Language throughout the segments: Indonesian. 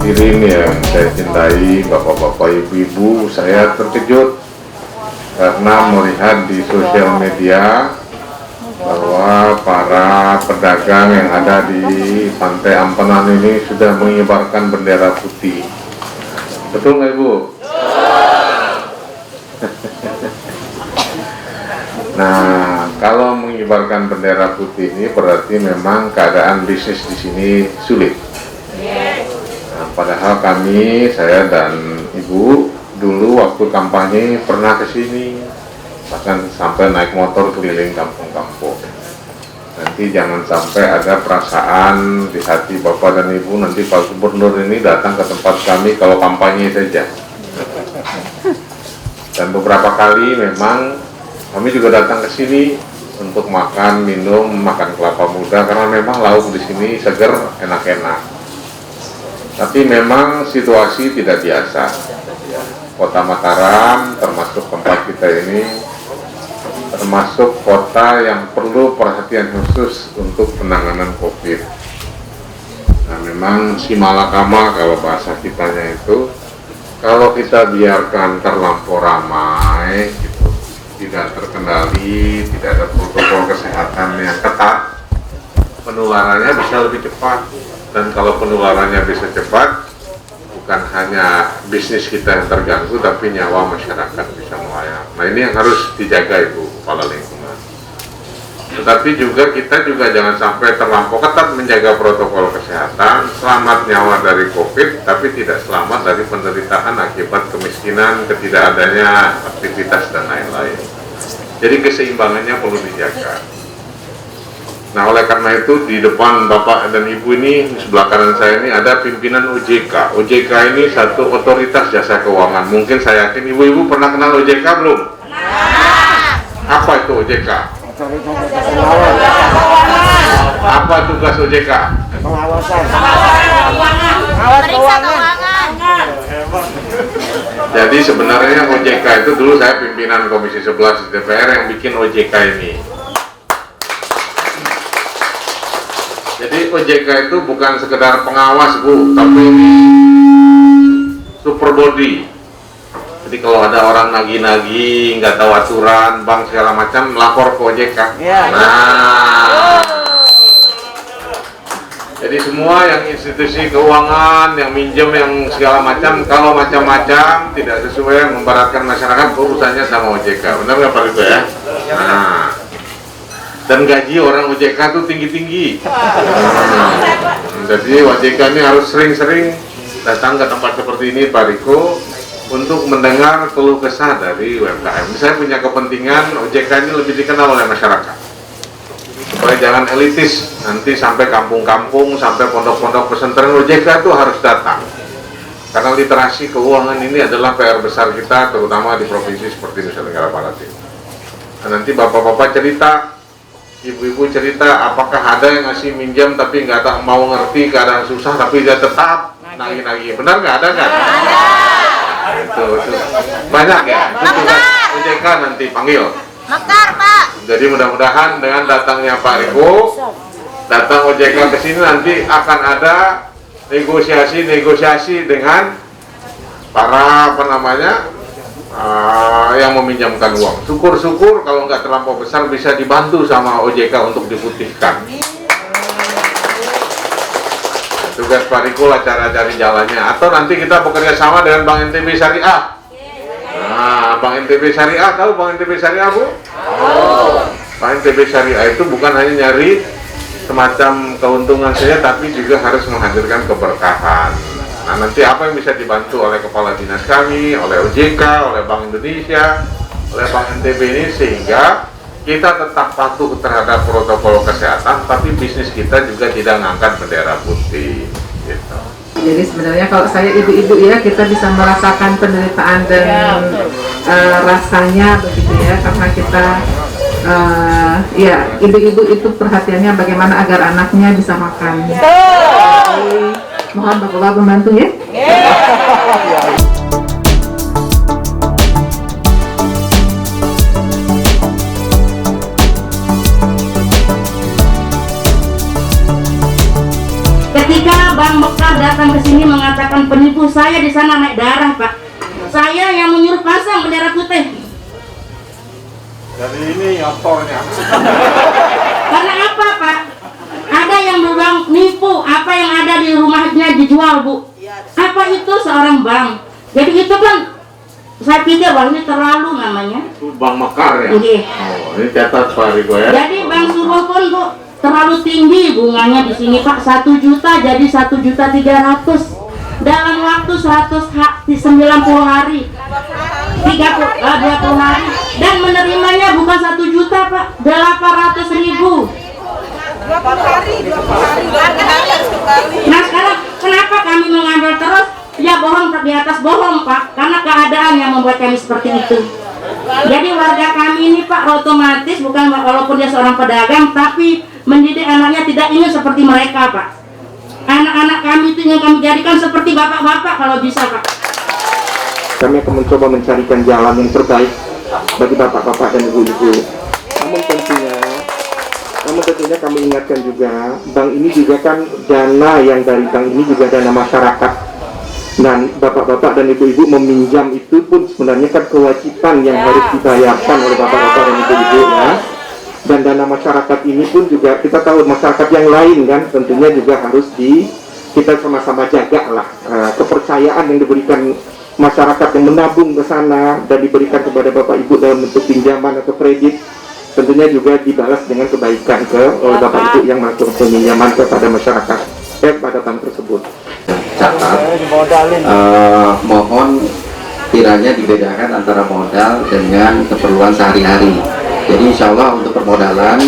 hadirin yang saya cintai, bapak-bapak, ibu-ibu, saya terkejut karena melihat di sosial media bahwa para pedagang yang ada di Pantai Ampenan ini sudah mengibarkan bendera putih. Betul nggak Ibu? Nah, kalau mengibarkan bendera putih ini berarti memang keadaan bisnis di sini sulit. Nah, padahal kami, saya dan Ibu dulu waktu kampanye pernah ke sini, bahkan sampai naik motor keliling kampung-kampung. Nanti jangan sampai ada perasaan di hati Bapak dan Ibu nanti Pak Gubernur ini datang ke tempat kami kalau kampanye saja. Dan beberapa kali memang kami juga datang ke sini untuk makan, minum, makan kelapa muda karena memang lauk di sini seger, enak-enak. Tapi memang situasi tidak biasa. Kota Mataram termasuk tempat kita ini termasuk kota yang perlu perhatian khusus untuk penanganan COVID. Nah, memang si malakama kalau bahasa kitanya itu, kalau kita biarkan terlampau ramai, gitu, tidak terkendali, tidak ada protokol kesehatan yang ketat, penularannya bisa lebih cepat. Dan kalau penularannya bisa cepat, bukan hanya bisnis kita yang terganggu, tapi nyawa masyarakat bisa melayang. Nah, ini yang harus dijaga Ibu Kepala Lingkungan. Tetapi juga kita juga jangan sampai terlampau ketat menjaga protokol kesehatan, selamat nyawa dari COVID, tapi tidak selamat dari penderitaan akibat kemiskinan, ketidakadanya aktivitas dan lain-lain. Jadi keseimbangannya perlu dijaga. Nah, oleh karena itu di depan Bapak dan Ibu ini, di sebelah kanan saya ini ada pimpinan OJK. OJK ini satu otoritas jasa keuangan. Mungkin saya yakin Ibu-Ibu pernah kenal OJK belum? Apa itu OJK? Apa tugas OJK? Pengawasan. Jadi sebenarnya OJK itu dulu saya pimpinan Komisi 11 DPR yang bikin OJK ini. Jadi OJK itu bukan sekedar pengawas Bu, tapi ini super body. Jadi kalau ada orang nagih-nagih, nggak tahu aturan, bank segala macam, lapor ke OJK. Nah, jadi semua yang institusi keuangan, yang minjem, yang segala macam, kalau macam-macam tidak sesuai membaratkan masyarakat, urusannya sama OJK. Benar nggak Pak itu ya? Nah, dan gaji orang OJK itu tinggi-tinggi. Jadi OJK ini harus sering-sering datang ke tempat seperti ini Pak Riko untuk mendengar keluh kesah dari UMKM. Saya punya kepentingan OJK ini lebih dikenal oleh masyarakat supaya jangan elitis, nanti sampai kampung-kampung, sampai pondok-pondok pesantren. OJK itu harus datang karena literasi keuangan ini adalah PR besar kita, terutama di provinsi seperti Nusa Tenggara Barat ini. Nah, nanti bapak-bapak cerita, ibu-ibu cerita, apakah ada yang ngasih minjam tapi nggak mau ngerti keadaan susah tapi dia tetap nagih-nagih. Benar nggak? Ada nggak? Itu banyak ya. Itu tugas OJK nanti panggil. Mekar Pak. Jadi mudah-mudahan dengan datangnya Pak Riko, datang OJK ke sini nanti akan ada negosiasi dengan para yang meminjamkan uang. Syukur-syukur kalau nggak terlampau besar bisa dibantu sama OJK untuk diputihkan. Tugas Pak Riko lah cara cari jalannya. Atau nanti kita bekerja sama dengan Bank NTB Syariah. Nah, Bank NTB Syariah, tahu Bank NTB Syariah Bu? Bank NTB Syariah itu bukan hanya nyari semacam keuntungan saja, tapi juga harus menghadirkan keberkahan. Nah, nanti apa yang bisa dibantu oleh kepala dinas kami, oleh OJK, oleh Bank Indonesia, oleh Bank NTB ini, sehingga kita tetap patuh terhadap protokol kesehatan, tapi bisnis kita juga tidak ngangkat bendera putih. Gitu. Jadi sebenarnya kalau saya ibu-ibu ya, kita bisa merasakan penderitaan dan rasanya begitu ya, karena kita ya ibu-ibu itu perhatiannya bagaimana agar anaknya bisa makan. Jadi, mohon Bapak membantu ya. Ketika Bang Mekar datang ke sini mengatakan penipu, saya di sana naik darah, Pak. Saya yang menyuruh pasang bendera putih. Jadi ini otornya. Karena apa, Pak? Ada yang bilang nipu, apa yang ada di rumahnya dijual, Bu. Apa itu seorang bank? Jadi itu kan saya pikir bahwa ini terlalu namanya. Itu Bang Mekar ya? Iya. Oh, ini catat Pak Riko ya. Jadi Bang Suruh pun, Bu, terlalu tinggi bunganya di sini, Pak. 1 juta jadi 1.300.000 dalam waktu 90 hari. 20 hari, dan menerimanya bukan 1 juta, Pak, 800.000. 20 hari harus kembali. Nah sekarang kenapa kami mengambil terus? Ya bohong di atas bohong, Pak, karena keadaan yang membuat kami seperti itu. Jadi warga kami ini, Pak, otomatis bukan walaupun dia seorang pedagang, tapi mendidik anaknya tidak ingin seperti mereka, Pak. Anak-anak kami itu yang kami jadikan seperti bapak-bapak kalau bisa, Pak. Kami akan mencoba mencarikan jalan yang terbaik bagi bapak-bapak dan ibu-ibu. Namun tentunya kami ingatkan juga, bank ini juga kan dana yang dari bank ini juga dana masyarakat. Dan bapak-bapak dan ibu-ibu meminjam itu pun sebenarnya kan kewajiban yang harus dibayarkan oleh bapak-bapak dan ibu-ibu ya. Dan dana masyarakat ini pun juga kita tahu masyarakat yang lain kan tentunya juga harus kita sama-sama jaga lah kepercayaan yang diberikan masyarakat yang menabung ke sana dan diberikan kepada bapak ibu dalam bentuk pinjaman atau kredit tentunya juga dibalas dengan kebaikan oleh bapak ibu yang melakukan peminjaman kepada masyarakat pada bank tersebut. Catat, mohon kiranya dibedakan antara modal dengan keperluan sehari-hari. Jadi insya Allah untuk permodalan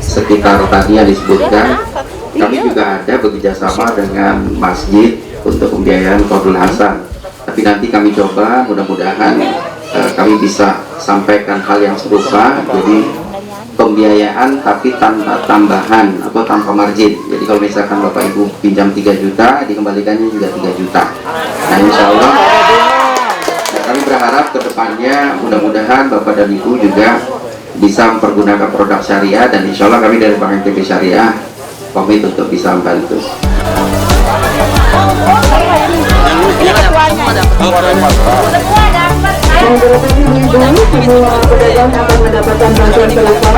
sekitar tadi yang disebutkan, kami juga ada bekerjasama dengan masjid untuk pembiayaan Qadrul Hasan. Tapi nanti kami coba, mudah-mudahan kami bisa sampaikan hal yang serupa. Jadi pembiayaan tapi tanpa tambahan atau tanpa margin. Jadi kalau misalkan Bapak Ibu pinjam 3 juta, dikembalikannya juga 3 juta. Nah insya Allah kami berharap ke depannya mudah-mudahan Bapak dan Ibu juga bisa mempergunakan produk syariah, dan insya Allah kami dari Bank NTB Syariah komit untuk bisa membantu. Semua pedagang akan mendapatkan bantuan berapa?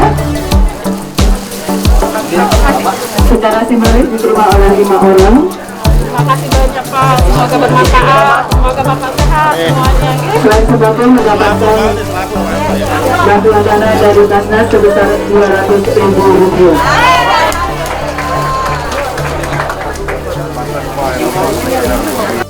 Secara simbolis diterima oleh 5 orang. Terima kasih banyak, Pak. Semoga bermanfaat. Semoga Bapak sehat semuanya. Selain sebagainya mendapatkan bantuan dana dari Basnas sebesar Rp200.000.